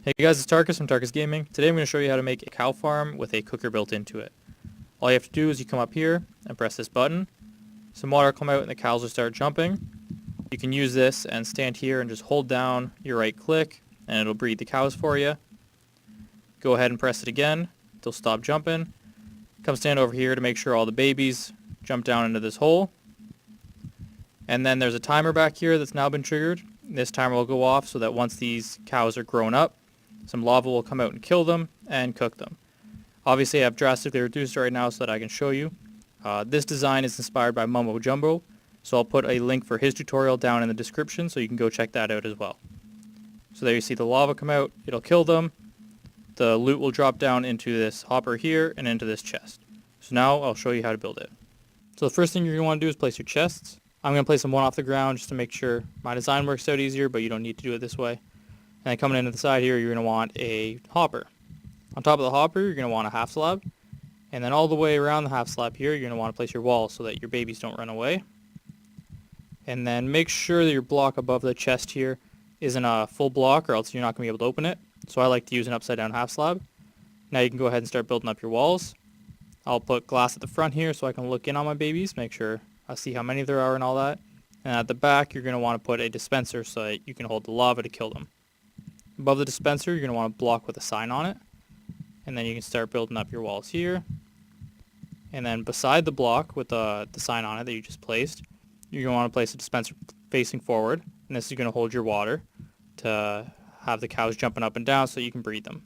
Hey guys, it's Tarkhis from TarkhisGaming. Today I'm going to show you how to make a cow farm with a cooker built into it. All you have to do is you come up here and press this button. Some water will come out and the cows will start jumping. You can use this and stand here and just hold down your right click and it'll breed the cows for you. Go ahead and press it again. They'll stop jumping. Come stand over here to make sure all the babies jump down into this hole. And then there's a timer back here that's now been triggered. This timer will go off so that once these cows are grown up, some lava will come out and kill them and cook them. Obviously I've drastically reduced it right now so that I can show you. This design is inspired by Mumbojumbo, so I'll put a link for his tutorial down in the description so you can go check that out as well. So there you see the lava come out, it'll kill them. The loot will drop down into this hopper here and into this chest. So now I'll show you how to build it. So the first thing you're going to want to do is place your chests. I'm going to place them one off the ground just to make sure my design works out easier, but you don't need to do it this way. And then coming into the side here, you're going to want a hopper. On top of the hopper, you're going to want a half slab. And then all the way around the half slab here, you're going to want to place your wall so that your babies don't run away. And then make sure that your block above the chest here isn't a full block or else you're not going to be able to open it. So I like to use an upside down half slab. Now you can go ahead and start building up your walls. I'll put glass at the front here so I can look in on my babies, make sure I see how many there are and all that. And at the back, you're going to want to put a dispenser so that you can hold the lava to kill them. Above the dispenser, you're going to want to block with a sign on it. And then you can start building up your walls here. And then beside the block with the sign on it that you just placed, you're going to want to place a dispenser facing forward. And this is going to hold your water to have the cows jumping up and down so you can breed them.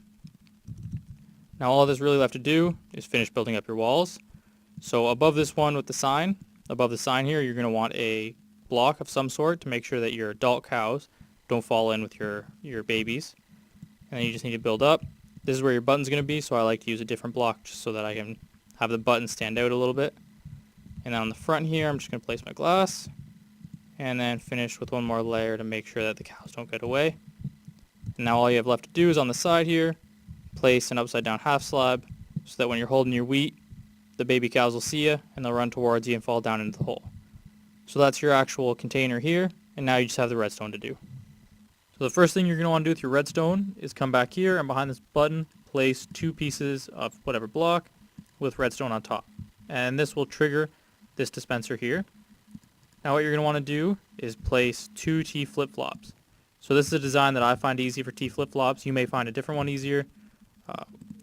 Now all that's really left to do is finish building up your walls. So above this one with the sign, above the sign here, you're going to want a block of some sort to make sure that your adult cows don't fall in with your babies. And then you just need to build up. This is where your button's going to be, so I like to use a different block just so that I can have the button stand out a little bit. And then on the front here, I'm just going to place my glass. And then finish with one more layer to make sure that the cows don't get away. And now all you have left to do is on the side here, place an upside down half slab so that when you're holding your wheat, the baby cows will see you and they'll run towards you and fall down into the hole. So that's your actual container here, and now you just have the redstone to do. So the first thing you're going to want to do with your redstone is come back here and behind this button place 2 pieces of whatever block with redstone on top. And this will trigger this dispenser here. Now what you're going to want to do is place 2 T flip-flops. So this is a design that I find easy for T flip-flops. You may find a different one easier.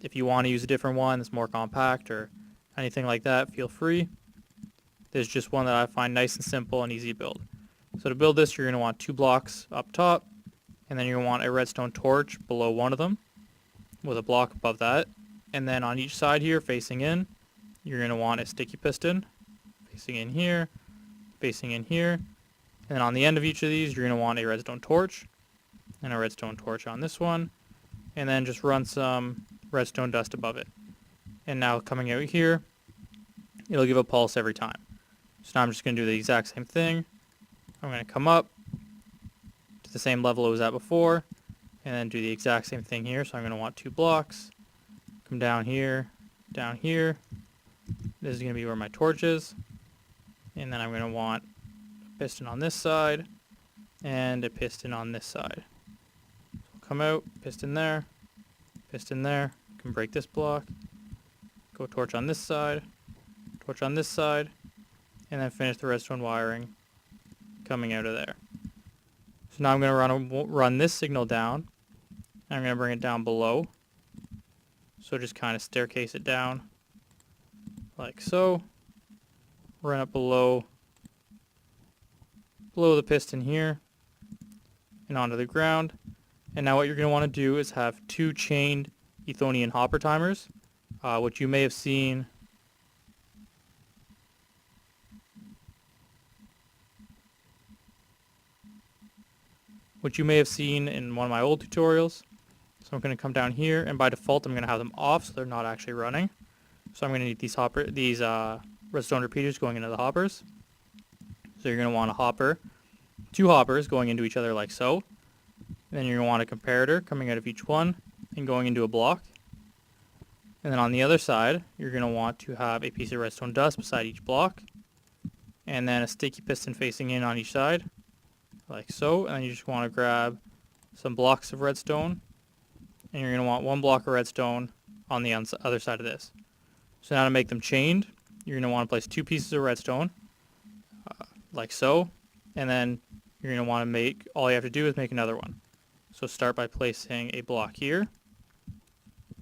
If you want to use a different one that's more compact or anything like that, feel free. There's just one that I find nice and simple and easy to build. So to build this, you're going to want 2 blocks up top, and then you're going to want a redstone torch below one of them with a block above that. And then on each side here, facing in, you're going to want a sticky piston facing in here, facing in here. And then on the end of each of these, you're going to want a redstone torch and a redstone torch on this one. And then just run some redstone dust above it. And now coming out here, it'll give a pulse every time. So now I'm just going to do the exact same thing. I'm going to come up to the same level it was at before, and then do the exact same thing here. So I'm going to want 2 blocks. Come down here, down here. This is going to be where my torch is. And then I'm going to want a piston on this side, and a piston on this side. So come out, piston there, can break this block. Go torch on this side, torch on this side, and then finish the redstone wiring coming out of there. So now I'm going to run this signal down, and I'm going to bring it down below. So just kind of staircase it down like so. Run up below the piston here and onto the ground. And now what you're going to want to do is have 2 chained Ethonian hopper timers, which you may have seen in one of my old tutorials. So I'm going to come down here, and by default I'm going to have them off so they're not actually running. So I'm going to need these redstone repeaters going into the hoppers. So you're going to want a hopper, 2 hoppers going into each other like so. And then you're going to want a comparator coming out of each one and going into a block. And then on the other side, you're going to want to have a piece of redstone dust beside each block. And then a sticky piston facing in on each side, like so. And then you just want to grab some blocks of redstone and you're going to want 1 block of redstone on the other side of this. So now to make them chained, you're going to want to place 2 pieces of redstone, like so, and then you're going to want to make, all you have to do is make another one. So start by placing a block here,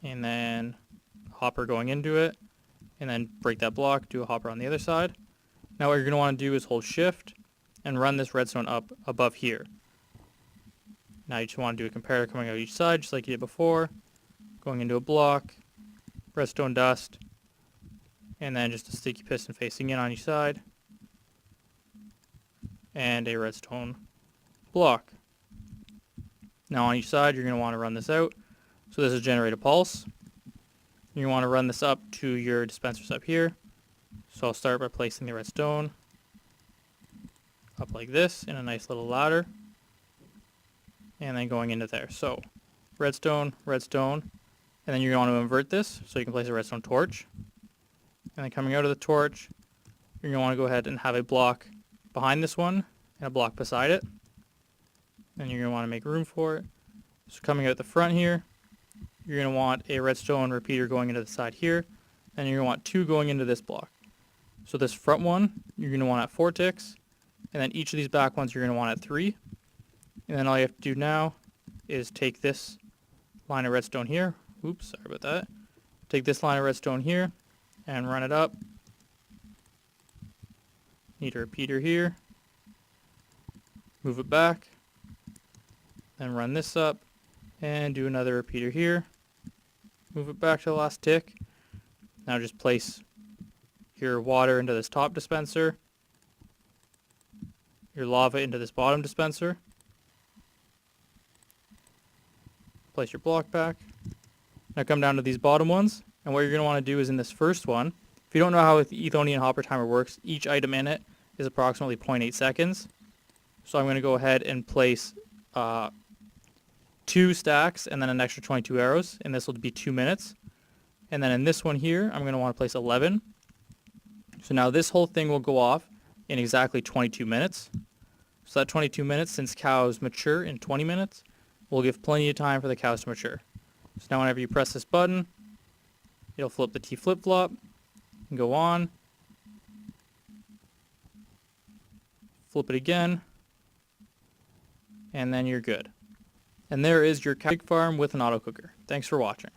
and then hopper going into it, and then break that block, do a hopper on the other side. Now what you're going to want to do is hold shift and run this redstone up above here. Now you just want to do a comparator coming out each side, just like you did before, going into a block, redstone dust, and then just a sticky piston facing in on each side, and a redstone block. Now on each side you're going to want to run this out. So this is generate a pulse. You want to run this up to your dispensers up here. So I'll start by placing the redstone up like this in a nice little ladder, and then going into there. So redstone, redstone, and then you're going to want to invert this so you can place a redstone torch. And then coming out of the torch, you're going to want to go ahead and have a block behind this one and a block beside it. And you're going to want to make room for it. So coming out the front here, you're going to want a redstone repeater going into the side here, and you're going to want 2 going into this block. So this front one, you're going to want at 4 ticks, and then each of these back ones you're going to want at 3. And then all you have to do now is take this line of redstone here. Oops, sorry about that. Take this line of redstone here and run it up. Need a repeater here. Move it back. Then run this up and do another repeater here. Move it back to the last tick. Now just place your water into this top dispenser, your lava into this bottom dispenser. Place your block back. Now come down to these bottom ones, and what you're going to want to do is in this first one, if you don't know how the Ethonian hopper timer works, each item in it is approximately 0.8 seconds. So I'm going to go ahead and place 2 stacks and then an extra 22 arrows, and this will be 2 minutes. And then in this one here, I'm going to want to place 11. So now this whole thing will go off in exactly 22 minutes. So that 22 minutes, since cows mature in 20 minutes, will give plenty of time for the cows to mature. So now whenever you press this button, it'll flip the T flip-flop and go on. Flip it again, and then you're good. And there is your cow farm with an auto cooker. Thanks for watching.